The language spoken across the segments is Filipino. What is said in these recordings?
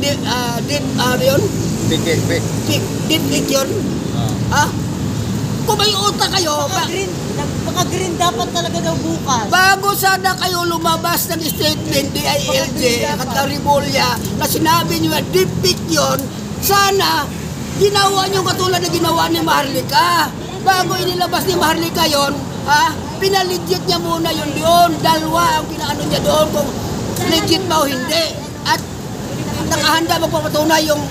ano yun? Big yun? Ha? Kung may utak kayo, Baka-green dapat talaga daw bukas. bago sana kayo lumabas ng statement DILG at Rimulya na sinabi nyo na deep yun, sana ginawa nyo katulad na ginawa ni Maharlika. Bago inilabas ni Maharlika yun, pinalegit niya muna yun doon. Dalawa ang pinaano niya doon kung legit ba o hindi. At nakahanda magpapatunay yung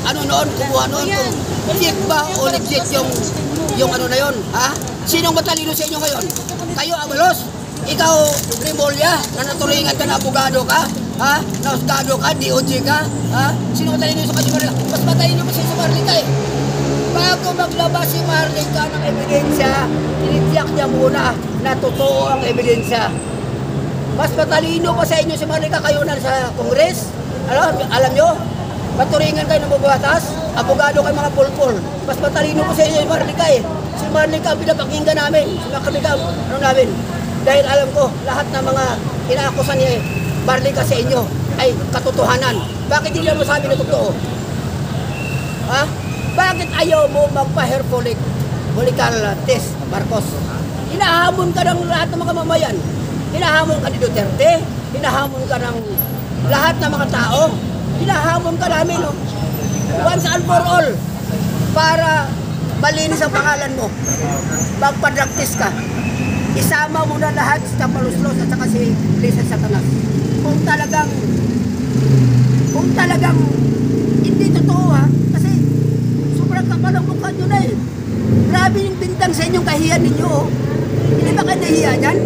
ano noon, kumuha noon kung legit ba o legit yung ano na yun. Sinong matalino sa inyo ngayon? Kayo, Abalos? Ikaw, Rimulya, na naturingan ka na abogado ka? Na husgado ka, DOJ ka? Sino matalino sa kanyo? Mas matalino pa siya sa Maharlika eh. Bago maglabas si Maharlika ng ebidensya, tinitiyak niya muna na totoo ang ebidensya. Mas matalino pa sa inyo si Maharlika, kayo na sa Kongres. Alam nyo, maturingan kayo ng babatas, abogado kayo mga pulpul. Mas matalino pa sa inyo si Maharlika eh. Si Maharlika ang pinapakinggan namin, si Maharlika ano namin. Dahil alam ko, lahat ng mga inaakusan ni Maharlika sa inyo ay katotohanan. Bakit hindi mo sabi na totoo? Bakit ayaw mo magpa-hair follicle test, Marcos? Hinahamon ka ng lahat ng mga mamayan. Hinahamon ka ni Duterte. Hinahamon ka ng lahat ng mga tao. Hinahamon ka namin, no? Once and for all, para malinis ang pangalan mo. Magpa-drug test ka. Isama mo na lahat sa Paluslos at saka si Lisa Satanas. Kung talagang hindi totoo, kasi sobrang kapal ang mukha nyo na eh. Grabe yung bintang sa inyong kahiyan ninyo. Hindi ba kayo nahiya yan?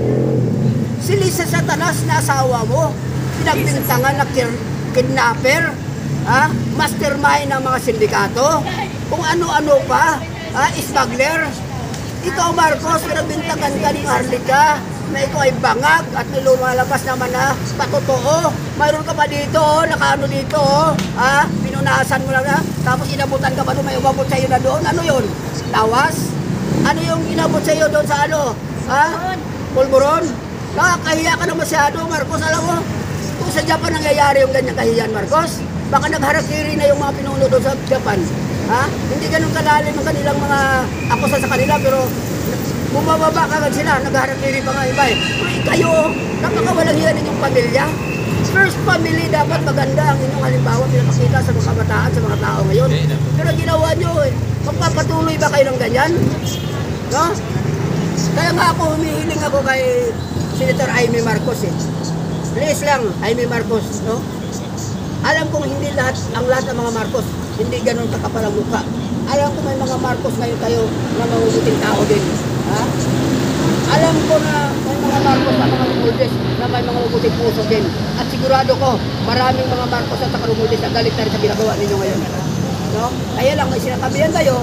Si Lisa Satanas na asawa mo, pinagbintangan na kidnapper, mastermind ng mga sindikato, kung ano-ano pa, smuggler. Ikaw, Marcos, pinagbintangan ka ni Maharlika na ikaw ay bangag at lumalabas naman na patotoo. Mayroon ka pa dito, nakaano dito, pinunasan mo lang na, tapos inabutan ka pa doon, may umabot sa'yo na doon. Ano yun? Lawas? Ano yung inabot sa'yo doon sa ano? Pulburon? Nakakahiya ka na masyado, Marcos. Alam mo, kung sa Japan nangyayari yung ganyan kahiyan, Marcos, baka nagharakiri na yung mga pinuno doon sa Japan. Hindi ganun kalalim ang kanilang mga akusa sa kanila, pero bumababa kagad sila, nagharakiri pa nga iba eh. Pero kayo, napakawalang hiya ninyong pamilya. First family, dapat maganda ang inyong halimbawa pinapakita sa mga kabataan, sa mga tao ngayon. Pero ginawa nyo eh, magpapatuloy ba kayo ng ganyan? No? Kaya nga ako, humihiling ako kay Senator Amy Marcos eh. Please lang, Amy Marcos, no? Alam kong hindi lahat ng mga Marcos, hindi ganun kakapal ang mukha. Alam ko may mga Marcos ngayon kayo na mabubuting tao din. Alam ko na may mga Marcos na mga Romualdez na may mga mabubuting puso din. At sigurado ko, maraming mga Marcos at saka Romualdez na galit na rin sa ginagawa ninyo ngayon. No? Kaya lang, may sinatabihan kayo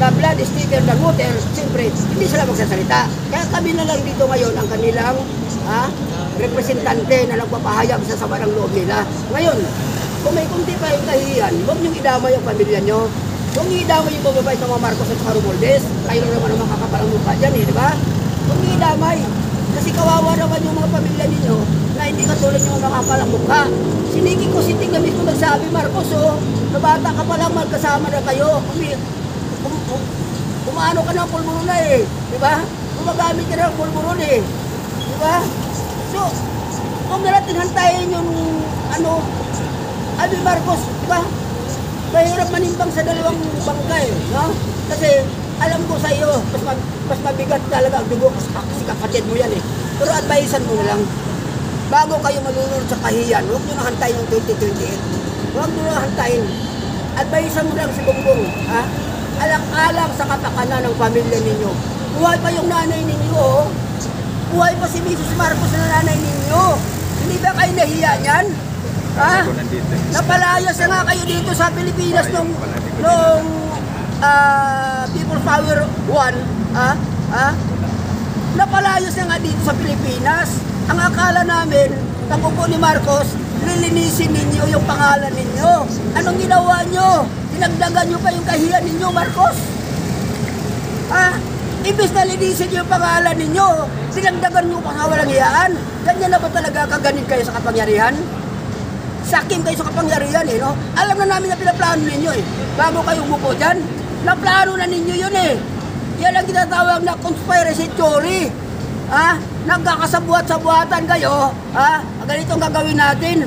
na blood is thicker than water, siyempre, hindi sila magsasalita. Kaya kami na lang dito ngayon ang kanilang representante na nagpapahayag sa sama ng loob nila. Ngayon, kung may kunti pa yung kahiyan, huwag niyong idamay yung pamilya nyo. Huwag niyong idamay yung bababay ng mga Marcos at saka Romualdez. Kayo naman ang makakapalang mukha dyan eh, di ba? Huwag niyong idamay. Kasi kawawa naman yung mga pamilya ninyo na hindi katulad yung makakapalang mukha. Sinigi ko, si Tingga mismo nagsabi, Marcos, na bata ka pa lang, magkasama na kayo. Kumaano ka ng pulburon na eh, di ba? Gumagamit ka ng pulburon eh, di ba? So, kung natin hantayin yung Amy Marcos, di ba? Mahirap manimbang sa dalawang bangkay, no? Kasi alam ko sa iyo, mas mabigat talaga ang dugo kasi kapatid mo yan eh. Pero advisean mo na lang, bago kayo malulunod sa kahiyan, huwag nyo na hantayin yung 2028. Huwag nyo na hantayin. Advisean mo lang si Bongbong, alang-alang sa kapakanan ng pamilya ninyo. Buhay pa yung nanay ninyo, buhay pa si Mrs. Marcos na nanay ninyo. Hindi ba kayo nahiya niyan? Napalayas na nga kayo dito sa Pilipinas nung People Power 1. Napalayas na nga dito sa Pilipinas. Ang akala namin, nakupo ni Marcos, lilinisin ninyo yung pangalan ninyo. Anong ginawa nyo? Dinagdagan nyo pa yung kahiyan ninyo, Marcos? Ibig na linisin yung pangalan ninyo, dinagdagan nyo pa nga walang hiyaan. Ganyan na ba talaga kaganid kayo sa kapangyarihan? sakim kayo sa kapangyarihan eh, no? Alam na namin na pinaplano ninyo eh. Bago kayo umupo dyan, naplano na ninyo yun eh. Yan ang tinatawag na conspiracy theory. Nagkakasabuhat-sabuhatan kayo, ganito ang gagawin natin,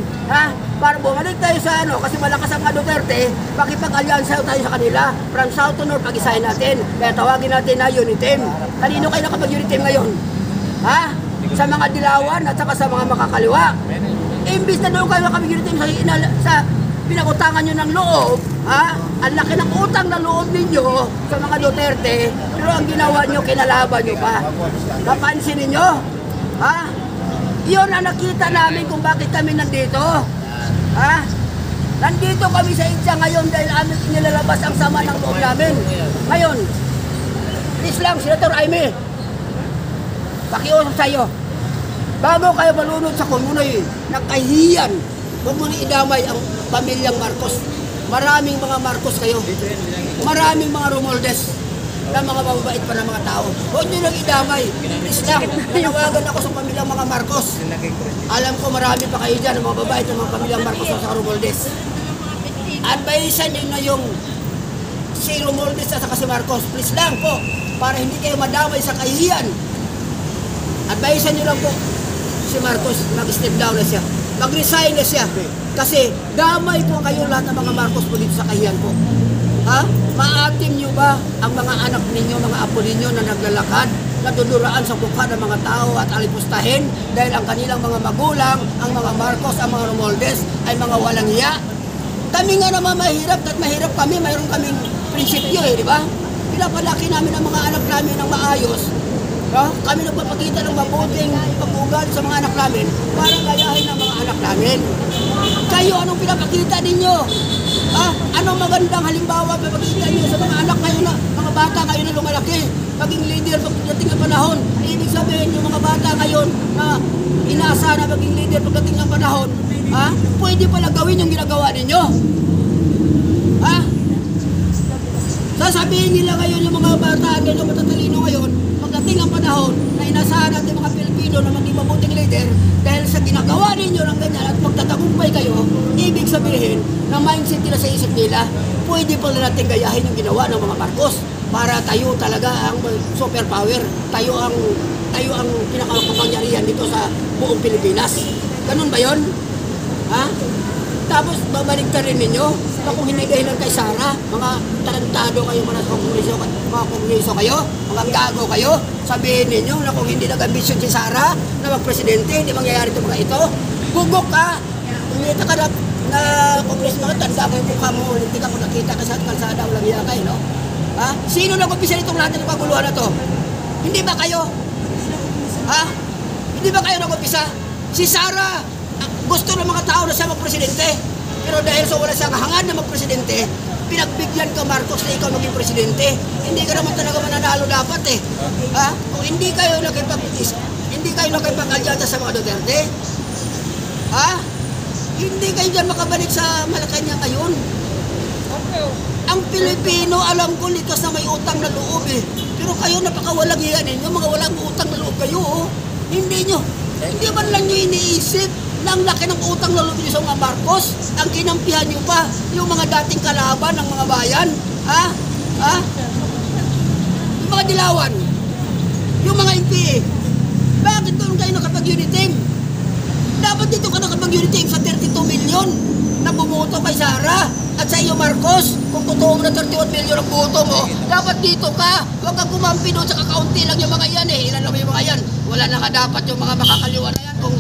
para bumalik tayo sa kasi malakas ang Duterte, pakipag-alyansa tayo sa kanila, from south to north, pag-isahin natin, kaya tawagin natin na unity team. Kanino kayo nakapag-unity team ngayon? Sa mga dilawan at saka sa mga makakaliwa. Imbis na doon kayo nakapag-unity team sa pinakutangan nyo ng loob, ang laki ng utang na loob ninyo sa mga Duterte, pero ang ginawa nyo, kinalaban nyo pa. Napansin ninyo? Iyon ang nakita namin kung bakit kami nandito. Nandito kami sa India ngayon dahil amin inilalabas ang sama ng loob namin. Ngayon, please lang, Senator Aimee, pakiusap sa'yo. Bago kayo malunod sa komunoy ng kahihiyan, huwag mo idamay ang pamilyang Marcos. Maraming mga Marcos kayo. Maraming mga Romualdez na mga mababait pa ng mga tao. Huwag nyo lang idamay. Please lang, nanawagan ako sa pamilyang mga Marcos. Alam ko marami pa kayo dyan, mga mababait ng mga pamilyang Marcos sa Romualdez. Advisean nyo na yung si Romualdez at si Marcos. Please lang po, para hindi kayo madamay sa kahihiyan. Advisean nyo lang po si Marcos, mag-step down na siya. Mag-resign na siya. Kasi damay po kayo lahat ng mga Marcos po dito sa kahiyan po. Maatim nyo ba ang mga anak ninyo, mga apo ninyo na naglalakad, na duduraan sa mukha ng mga tao at alipustahin dahil ang kanilang mga magulang, ang mga Marcos, ang mga Romualdez ay mga walang hiya? Kami nga naman mahirap at mahirap kami, mayroon kaming prinsipyo eh, di ba? Pinapalaki namin ang mga anak namin ng maayos. Kami nagpapakita ng mabuting pag-uugali sa mga anak namin para gayahin ang mga anak namin. Kayo, anong pinapakita ninyo? Anong magandang halimbawa pinapakita ninyo sa mga anak kayo na, mga bata kayo na lumalaki, maging leader pagdating ng panahon? Ibig sabihin, yung mga bata ngayon na inaasa na maging leader pagdating ng panahon, pwede pala gawin yung ginagawa ninyo. Sasabihin nila ngayon yung mga bata, ganyan matatalino ngayon, pagdating ang panahon na inasahan natin mga Pilipino na maging mabuting leader dahil sa ginagawa ninyo ng ganyan at magtatagumpay kayo, ibig sabihin na mindset nila sa isip nila, pwede pala natin gayahin yung ginawa ng mga Marcos para tayo talaga ang superpower, tayo ang pinakakapangyarihan dito sa buong Pilipinas. Ganun ba yun? Tapos babalik ka rin ninyo na kung hindi dahilan kay Sara, mga tarantado kayo, mga kongreso kayo, mga gago kayo, sabihin ninyo na kung hindi nag-ambisyon si Sara na mag-presidente, hindi mangyayari ito mga ito. Gugok ka! Umita ka na kongreso, tanda ko yung mukha mo, hindi ka mo nakita kasi at kalsada, walang iya kayo, no? Sino nag-umpisa nitong lahat ng paguluhan na to? Hindi ba kayo? Hindi ba kayo nag-umpisa? Si Sara, gusto ng mga tao na siya mag-presidente. Pero dahil sa wala siyang hangad na mag-presidente, pinagbigyan ka, Marcos, na ikaw maging presidente. Hindi ka naman talaga mananalo dapat eh. Kung hindi kayo nakipag-alyansa sa mga Duterte, hindi kayo dyan makabalik sa Malacanang ngayon. Ang Pilipino, alam ko, likas na may utang na loob eh. Pero kayo, napakawalang iyan ninyo, mga walang utang na loob kayo, oh. Hindi man lang nyo iniisip na ang laki ng utang na loob nyo sa mga Marcos, ang kinampihan nyo pa, yung mga dating kalaban ng mga bayan, yung mga dilawan, yung mga NPA, bakit doon kayo nakapag-unity team? Dapat dito ka nakapag-unity team sa 32 million na bumoto kay Sara at sa iyo, Marcos. Kung totoo mo na 31 million ang boto mo, dapat dito ka. Huwag kang kumampi doon sa kakaunti lang yung mga yan eh. Ilan naman yung mga yan? Wala na ka dapat yung mga makakaliwa na yan kung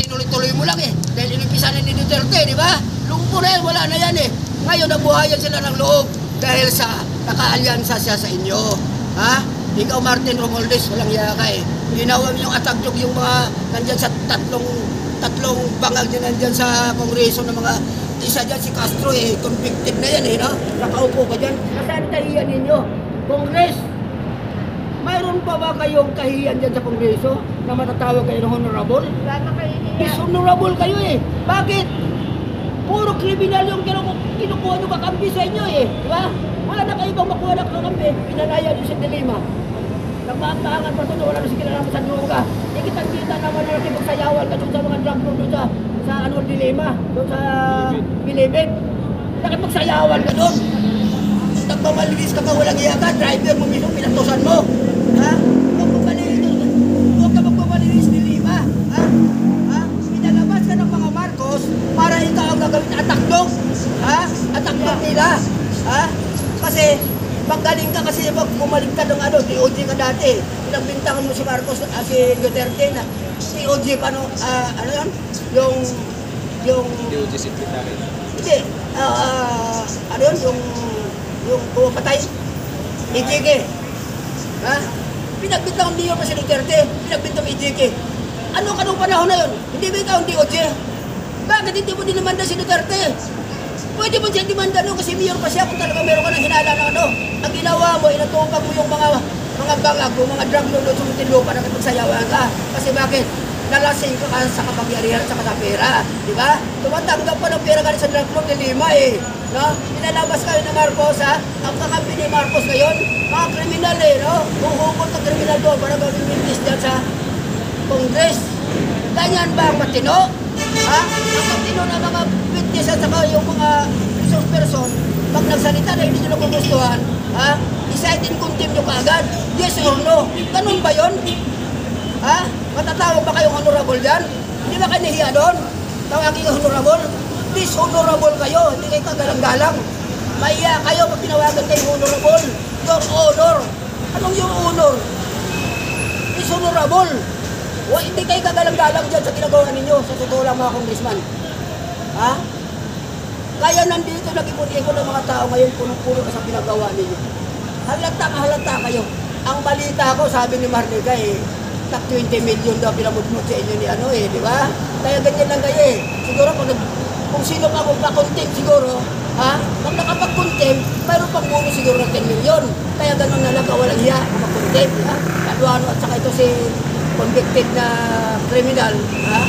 tinuloy-tuloy mo lang eh. Dahil inimpisan ni Duterte, di ba? Lumpo na yan, wala na yan eh. Ngayon, nabuhayan sila ng loob dahil sa nakaalyansa siya sa inyo. Ikaw, Martin Romualdez, walang yaka eh. Ginawa mo yung atagdok yung mga nandyan sa tatlong bangag na nandyan sa kongreso ng mga isa dyan si Castro eh, convicted na yan eh, no? Nakaupo ka dyan. Nasaan kahiyan ninyo? Kongres! Mayroon pa ba kayong kahiyan dyan sa kongreso na matatawag kayo ng honorable? Wala na kahihiyan. Dishonorable kayo eh. Bakit? Puro kriminal yung kinukuha nyo kakampi sa inyo eh. Diba? Wala na kayo bang makuha ng kakampi? Pinalaya nyo si Dilima. Nagmaantahangan pa ito, wala na si kinalaman sa droga. Ikitang-kita naman na nakipagsayawan ka sa mga drug lord sa sa ano, Dilema, doon sa Bilibid. Nakipagsayawan ka doon. Nagpamalinis ka pa, walang iya ka, driver mo mismo, pinatusan mo. Ha? Huwag ka magpamalinis, Dilema. Ha? Ha? Pinalabas ka ng mga Marcos para ikaw ang gagawin na attack dog. Ha? Attack dog nila. Ha? Kasi, magaling ka kasi pag bumalik ka ng ano, DOJ ka dati. Pinagbintangan mo si Marcos, si Duterte na DOJ pa no, ano yun? Yung DOJ secretary. hindi, ano yun? Yung pumapatay. EJK. Ha? Pinagbintangan niyo pa si Duterte, pinagbintangan EJK. Ano kanong panahon na yun? Hindi ba ikaw ang DOJ? Bakit hindi mo dinimanda si Duterte? Pwede mo siya demanda no kasi mayor pa siya kung talaga meron ka ng hinala na ano. Ang ginawa mo, inatupag mo yung mga bangag mo, mga drug lord sa Muntinlupa na kapagsayawan ka. Kasi bakit? Nalasing ka sa kapangyarihan at sa pera. Di ba? Tumatanggap pa ng pera ka sa drug lord ni Lima eh. No? Pinalabas kayo ng Marcos ha? Ang kakampi ni Marcos ngayon, mga kriminal eh. No? Huhugot ng kriminal doon para gawin mintis dyan sa Congress. Ganyan ba ang matino? Ha? Ang matino na mga witness at saka yung mga resource person, pag nagsalita na hindi nyo nagugustuhan, ha? I-cite in contempt nyo kaagad. Yes or no? Ganun ba yun? Ha? Matatawag ba kayong honorable dyan? Hindi ba kayo nahiya doon? Tawagin yung honorable? Dishonorable kayo, hindi kayo kagalang-galang. Maiya kayo pag tinawagan kayo honorable. Your honor. Anong yung honor? Dishonorable. Hindi kayo kagalang-galang dyan sa ginagawa ninyo, sa totoo lang mga congressman. Ha? Kaya nandito nag-ipon-ipon ng mga tao ngayon, punong-puno ka sa pinagawa ninyo. Halata kayo. Ang balita ko, sabi ni Marnica tak 20 million daw pinamudmud sa inyo ni ano di ba? Kaya ganyan lang kayo Siguro kung sino pa magpa-contempt siguro, ha? Pag nakapag-contempt, mayroon pang bonus siguro ng 10 million. Kaya ganun na lang kawalang hiya, mag-contempt, ha? Ano at saka ito si convicted na criminal, ha?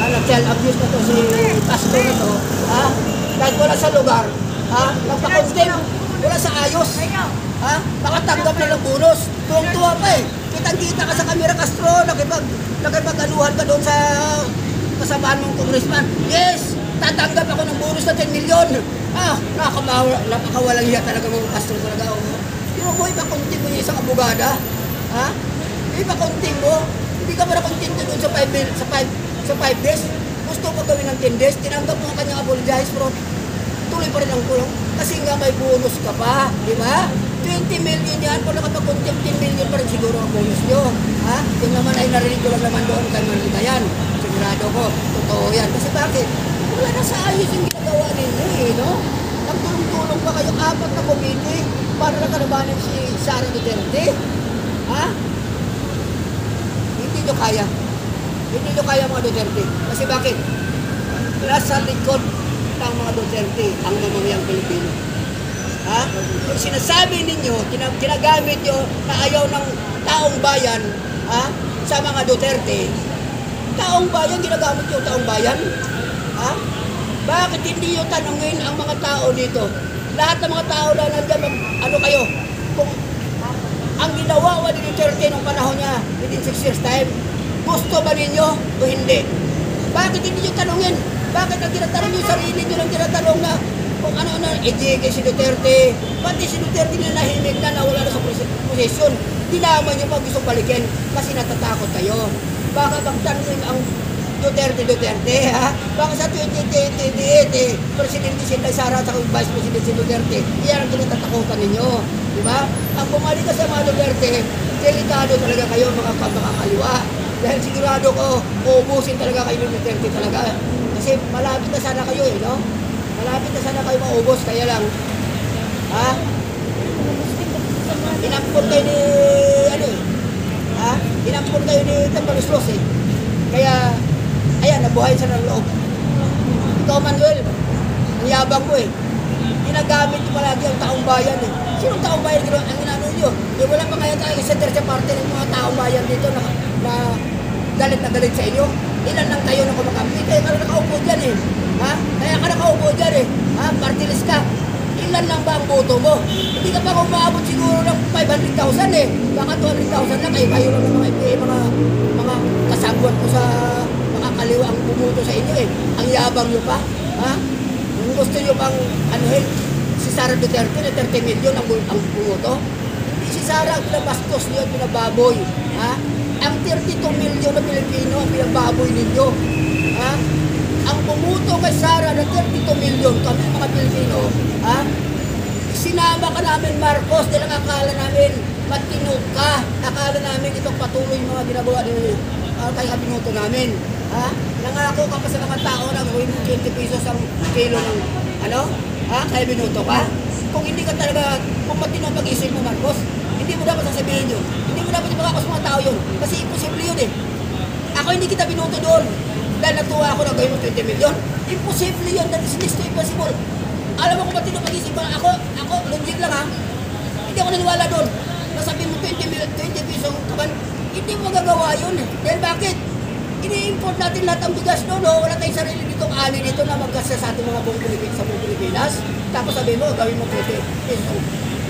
Nag-child abuse na to si pastor na to, ha? Kahit wala sa lugar, ha? Nagpa-contempt, wala sa ayos, ha? Makatanggap na ng bonus, tuwang-tuwa pa Kitang-kita ka sa camera, Castro, nakipag-anuhan ka doon sa kasamaan mong congressman. Yes, tatanggap ako ng bonus na 10 million. Nakakawalang hiya talaga mga Castro talaga. Pero mo, ipakunting mo yung isang abogada. Ha? Ipakunting mo. Hindi ka para kunting doon sa 5 days. Gusto mo gawin ng 10 days. Tinanggap mo ang kanyang apologize, pero tuloy pa rin ang kulong. Kasi nga may bonus ka pa. Di ba? 20 million yan, kung nakapag-contempt 10 million pa rin siguro ang bonus nyo. Ha? Yung naman ay narinig ko lang naman doon kay Marnica yan. Sigurado ko, totoo yan. Kasi bakit? Wala na sa ayos yung ginagawa ninyo no? Nagtulong-tulong pa kayo 4 na committee para nakalabanan si Sara Duterte. Ha? Hindi nyo kaya. Hindi nyo kaya mga Duterte. Kasi bakit? Nasa likod ng mga Duterte ang mamamayang Pilipino. Ha? Yung sinasabi ninyo, ginagamit nyo na ayaw ng taong bayan, ha? Sa mga Duterte, taong bayan, ginagamit nyo taong bayan? Ha? Bakit hindi nyo tanungin ang mga tao dito? Lahat ng mga tao na nandiyan, ano kayo? Kung ang ginawa ni Duterte nung panahon niya, within 6 years time, gusto ba ninyo o hindi? Bakit hindi nyo tanungin? Bakit ang tinatanong nyo, sarili nyo lang tinatanong na kung ano na, EJK si Duterte, pati si Duterte na nahimik na nawala na sa posisyon, dinaman nyo pa gusto balikin kasi natatakot kayo. Baka magtanong ang Duterte, ha? Baka sa 2028, Presidente si Sara at Vice President si Duterte, iyan ang tinatatakutan ninyo. Di ba? Ang bumalik ka sa mga Duterte, delikado talaga kayo mga kaliwa. Dahil sigurado ko, uubusin talaga kayo ng Duterte talaga. Kasi malapit na sana kayo no? Malapit na sana kayo maubos, kaya lang, ha? Inampun kayo ni, ha? Inampun kayo ni Tambaluslos Kaya, ayan, nabuhay sa ng loob. Ikaw, Manuel, ang yabang mo Ginagamit nyo palagi ang taong bayan Sinong taong bayan ang inano nyo? Wala pa kaya tayo center sa parte ng mga taong bayan dito na galit na galit sa inyo. Ilan lang tayo na kumakampi? Kaya ka nakaupo dyan ha? Kaya ka nakaupo dyan ha? Party list ka. Ilan lang ba ang boto mo? Hindi ka pa umaabot siguro ng 500,000 Baka 200,000 lang kayo lang ng mga kasagwat ko sa mga kaliwa ang bumuto sa inyo eh. Ang yabang nyo pa. Ha? Kung gusto nyo bang anuhin, si Sara Duterte na 30 million ang bumuto. Hindi si Sara ang pinabastos niyo at pinababoy. Ha? Ang 32 million na Pilipino ang pinababoy ninyo. Ha? Ang bumuto kay Sara na 32 million, kami mga Pilipino, ha? Sinama ka namin, Marcos, dahil ang akala namin, matino ka. Akala namin itong patuloy yung mga ginagawa ni kay kabinuto namin. Ha? Nangako ka pa sa mga tao na gawin mo 20 pesos ang kilo ng ano? Ha? Kaya binuto ka? Kung hindi ka talaga, kung matino ang pag-isip mo, Marcos, hindi mo dapat sasabihin yun. Hindi mo dapat ipagkakos mga tao yun. Kasi imposible yun eh. Ako hindi kita binuto doon. Dahil natuwa ako na gawin mo 20 million. Imposible yun. That is next to impossible. Alam mo kung matino pag-isip mo, ako, legit lang ha. Hindi ako naniwala doon. Nasabihin mo 20 pesos kaban, hindi mo magagawa yun eh. Dahil bakit? Ini-import natin lahat ang bigas doon, no? Wala tayong sarili ditong ali dito na magkasa sa ating mga buong Pilipinas sa buong Pilipinas. Tapos sabihin mo, gawin mo 20 pesos.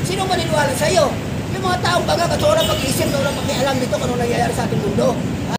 Sino maniniwala sa'yo? Yung mga taong baga, katsura pag-isip na walang pakialam dito kung ano nangyayari sa ating mundo.